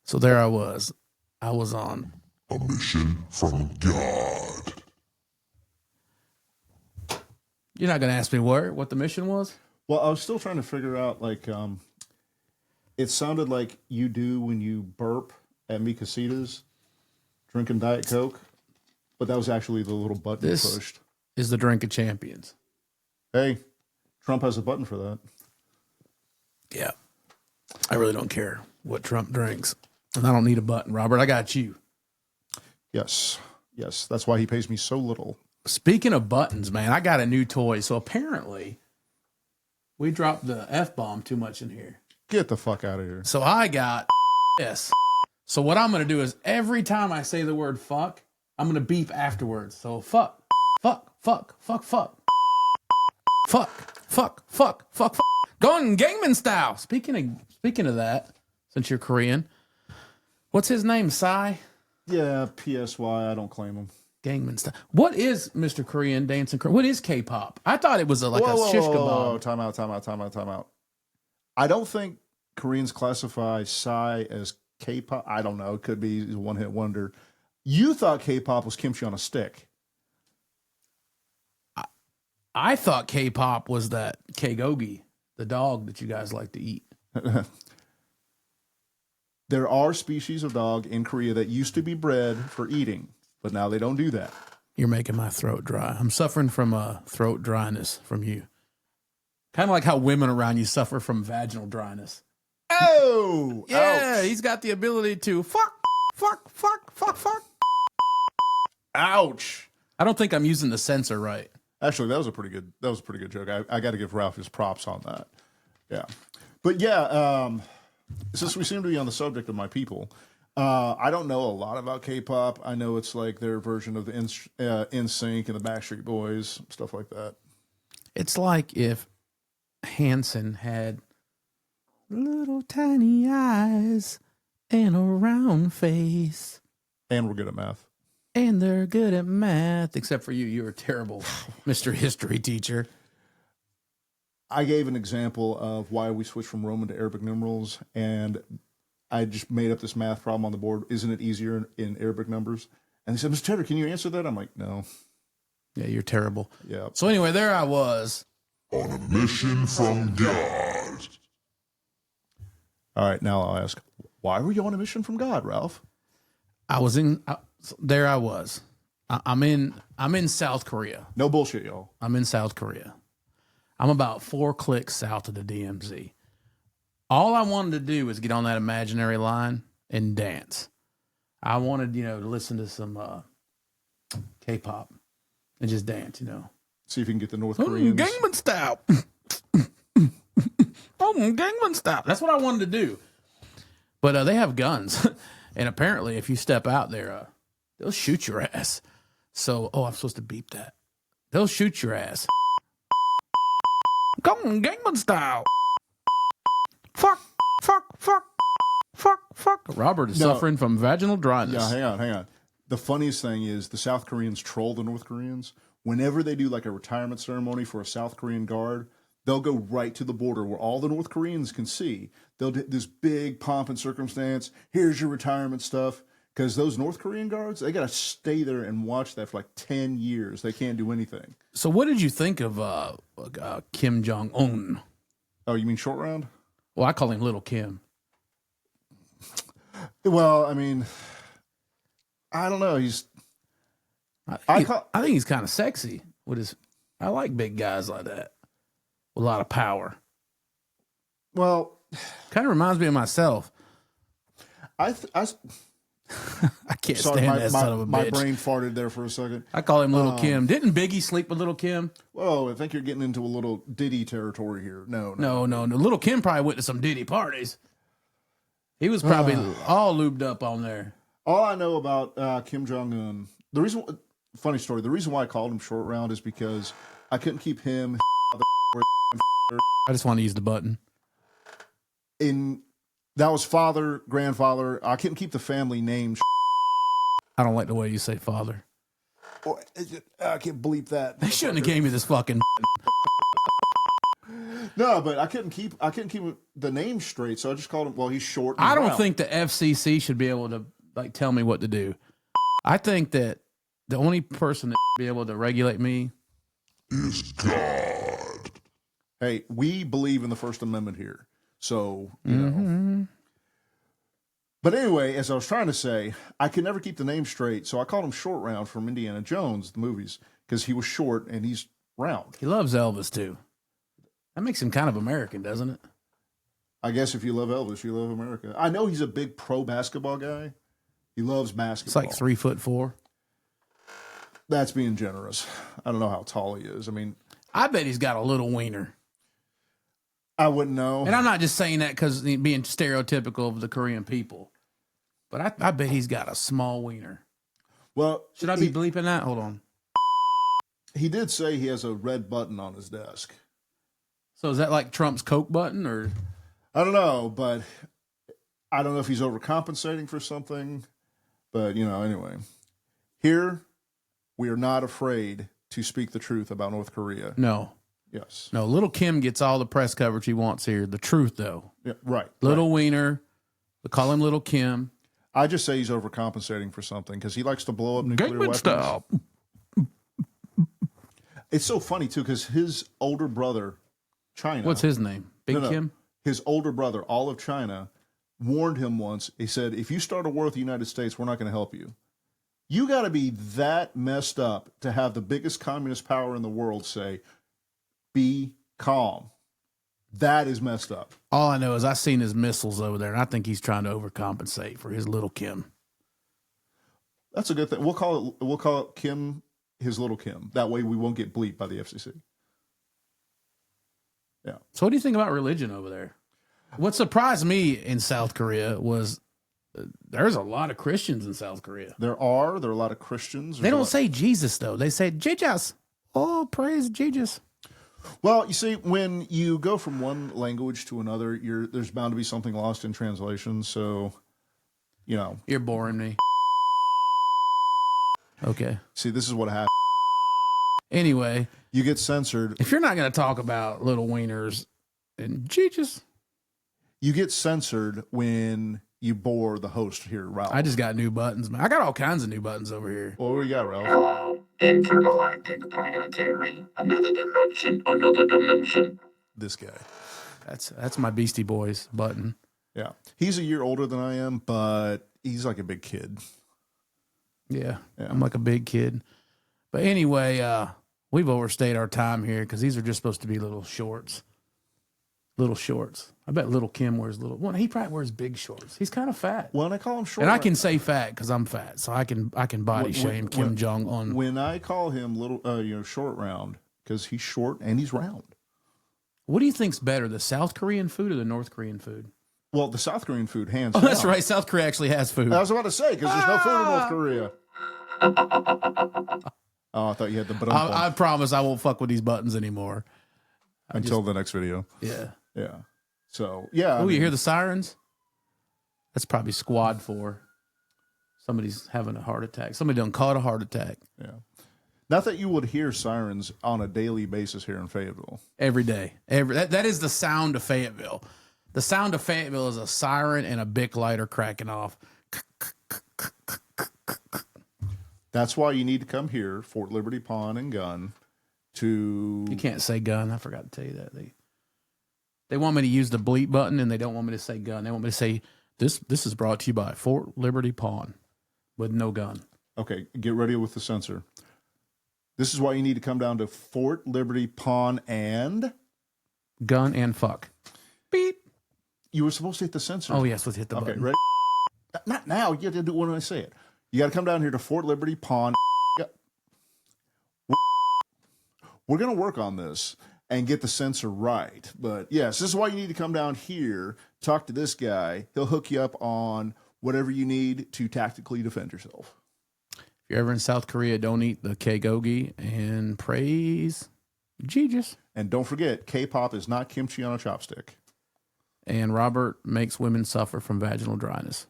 So there I was. I was on a mission from God. You're not going to ask me what the mission was? Well, I was still trying to figure out, like, it sounded like you do when you burp at Mi Casitas, drinking Diet Coke, but that was actually the little button you pushed. Is the drink of champions. Hey, Trump has a button for that. Yeah. I really don't care what Trump drinks. And I don't need a button, Robert. I got you. Yes. Yes. That's why he pays me so little. Speaking of buttons, man, I got a new toy. So apparently, we dropped the F-bomb too much in here. Get the fuck out of here. So I got this. So what I'm going to do is every time I say the word fuck, I'm going to beep afterwards. So fuck, fuck, fuck, fuck, fuck, fuck, fuck, fuck, fuck, fuck. Going Gangnam style. Speaking of that, since you're Korean, what's his name? Psy? Yeah, PSY. I don't claim him. Gangnam style. What is Mr. Korean dancing? What is K-pop? I thought it was a shish kebab. Time out. I don't think Koreans classify Psy as K-pop. I don't know. It could be a one-hit wonder. You thought K-pop was kimchi on a stick. I thought K-pop was that K-gogi, the dog that you guys like to eat. There are species of dog in Korea that used to be bred for eating, but now they don't do that. You're making my throat dry. I'm suffering from throat dryness from you. Kind of like how women around you suffer from vaginal dryness. Oh! Yeah, ouch. he's got the ability to fuck. Ouch! I don't think I'm using the censor right. Actually, that was a pretty good joke. I got to give Ralph his props on that. Yeah, but yeah, since we seem to be on the subject of my people, I don't know a lot about K-pop. I know it's like their version of the NSYNC and the Backstreet Boys, stuff like that. It's like if Hanson had little tiny eyes and a round face. And we're good at math. And they're good at math, except for you. You're a terrible Mr. History teacher. I gave an example of why we switched from Roman to Arabic numerals, and I just made up this math problem on the board. Isn't it easier in Arabic numbers? And he said, Mr. Tedder, can you answer that? I'm like, no. Yeah, you're terrible. Yeah. So anyway, there I was. On a mission from God. All right, now I'll ask, why were you on a mission from God, Ralph? There I was. I'm in South Korea. No bullshit, y'all. I'm in South Korea. I'm about 4 clicks south of the DMZ. All I wanted to do was get on that imaginary line and dance. I wanted, to listen to some K-pop and just dance, See if you can get the North Koreans. Gangnam style. Gangnam style. That's what I wanted to do. But they have guns. And apparently if you step out there, they'll shoot your ass. So, I'm supposed to beep that. They'll shoot your ass. Gangnam style. Fuck. Robert is suffering from vaginal dryness. Yeah, hang on. The funniest thing is the South Koreans troll the North Koreans. Whenever they do like a retirement ceremony for a South Korean guard, they'll go right to the border where all the North Koreans can see. They'll do this big pomp and circumstance. Here's your retirement stuff. Because those North Korean guards, they got to stay there and watch that for like 10 years. They can't do anything. So what did you think of Kim Jong-un? Oh, you mean short round? Well, I call him Little Kim. Well, I mean, I don't know. I think he's kind of sexy with his. I like big guys like that with a lot of power. Well, kind of reminds me of myself. I can't stand that son of a bitch. My brain farted there for a second. I call him Little Kim. Didn't Biggie sleep with Little Kim? Whoa, I think you're getting into a little Diddy territory here. No. Little Kim probably went to some Diddy parties. He was probably all lubed up on there. All I know about Kim Jong-un, funny story, the reason why I called him short round is because I couldn't keep him. I just want to use the button. That was father, grandfather. I couldn't keep the family name. I don't like the way you say father. I can't bleep that. They shouldn't have gave me this fucking. No, but I couldn't keep the name straight, so I just called him. Well, he's short. And I don't round. think the FCC should be able to like tell me what to do. I think that the only person that should be able to regulate me is God. Hey, we believe in the First Amendment here, so you know. But anyway, as I was trying to say, I could never keep the name straight, so I called him Short Round from Indiana Jones, the movies, because he was short and he's round. He loves Elvis too. That makes him kind of American, doesn't it? I guess if you love Elvis, you love America. I know he's a big pro basketball guy. He loves basketball. It's like 3'4". That's being generous. I don't know how tall he is. I mean, I bet he's got a little wiener. I wouldn't know. And I'm not just saying that because being stereotypical of the Korean people. But I bet he's got a small wiener. Well, should I be bleeping that? Hold on. He did say he has a red button on his desk. So is that like Trump's Coke button, or? I don't know, but I don't know if he's overcompensating for something. But, you know, anyway. Here, we are not afraid to speak the truth about North Korea. No. Yes. No, little Kim gets all the press coverage he wants here. The truth, though. Yeah, right. Little wiener. We call him Little Kim. I just say he's overcompensating for something because he likes to blow up nuclear weapons. Style. It's so funny, too, because his older brother, China. What's his name? Big Kim? His older brother, all of China, warned him once. He said, if you start a war with the United States, we're not going to help you. You got to be that messed up to have the biggest communist power in the world say, be calm. That is messed up. All I know is I've seen his missiles over there, and I think he's trying to overcompensate for his Little Kim. That's a good thing. We'll call it Kim, his Little Kim. That way we won't get bleeped by the FCC. Yeah. So what do you think about religion over there? What surprised me in South Korea was there's a lot of Christians in South Korea. There are a lot of Christians. They don't say Jesus, though. They say Jesus. Oh, praise Jesus. Well, you see, when you go from one language to another, there's bound to be something lost in translation. So, you know. You're boring me. Okay. See, this is what happens. Anyway. You get censored. If you're not going to talk about little wieners and Jesus. You get censored when you bore the host here, Ralph. I just got new buttons, man. I got all kinds of new buttons over here. What do you got, Ralph? Hello, intergalactic planetary, another dimension. This guy. That's my Beastie Boys button. Yeah. He's a year older than I am, but he's like a big kid. Yeah. I'm like a big kid. But anyway, we've overstayed our time here because these are just supposed to be little shorts. Little shorts. I bet Little Kim wears little. Well, he probably wears big shorts. He's kind of fat. Well, and I call him short. And I can say fat because I'm fat, so I can body shame Kim Jong Un. When I call him little, short round, because he's short and he's round. What do you think's better, the South Korean food or the North Korean food? Well, the South Korean food, hands down. That's right. South Korea actually has food. I was about to say, because there's no food in North Korea. Oh, I thought you had the button. I promise I won't fuck with these buttons anymore. Until the next video. Yeah. Yeah. So, yeah. Oh, you hear the sirens? That's probably squad 4. Somebody's having a heart attack. Somebody done caught a heart attack. Yeah. Not that you would hear sirens on a daily basis here in Fayetteville. Every day. That is the sound of Fayetteville. The sound of Fayetteville is a siren and a Bic lighter cracking off. That's why you need to come here, Fort Liberty Pawn and Gun, to... You can't say gun. I forgot to tell you that. They want me to use the bleep button, and they don't want me to say gun. They want me to say, this is brought to you by Fort Liberty Pawn with no gun. Okay, get ready with the censor. This is why you need to come down to Fort Liberty Pawn and... Gun and fuck. Beep. You were supposed to hit the censor. Oh, yes, let's hit the button. Okay, ready? Not now. You have to do it when I say it. You got to come down here to Fort Liberty Pawn. We're going to work on this and get the censor right. But yes, this is why you need to come down here, talk to this guy. He'll hook you up on whatever you need to tactically defend yourself. If you're ever in South Korea, don't eat the Kgogi and praise Jesus. And don't forget, K-pop is not kimchi on a chopstick. And Robert makes women suffer from vaginal dryness.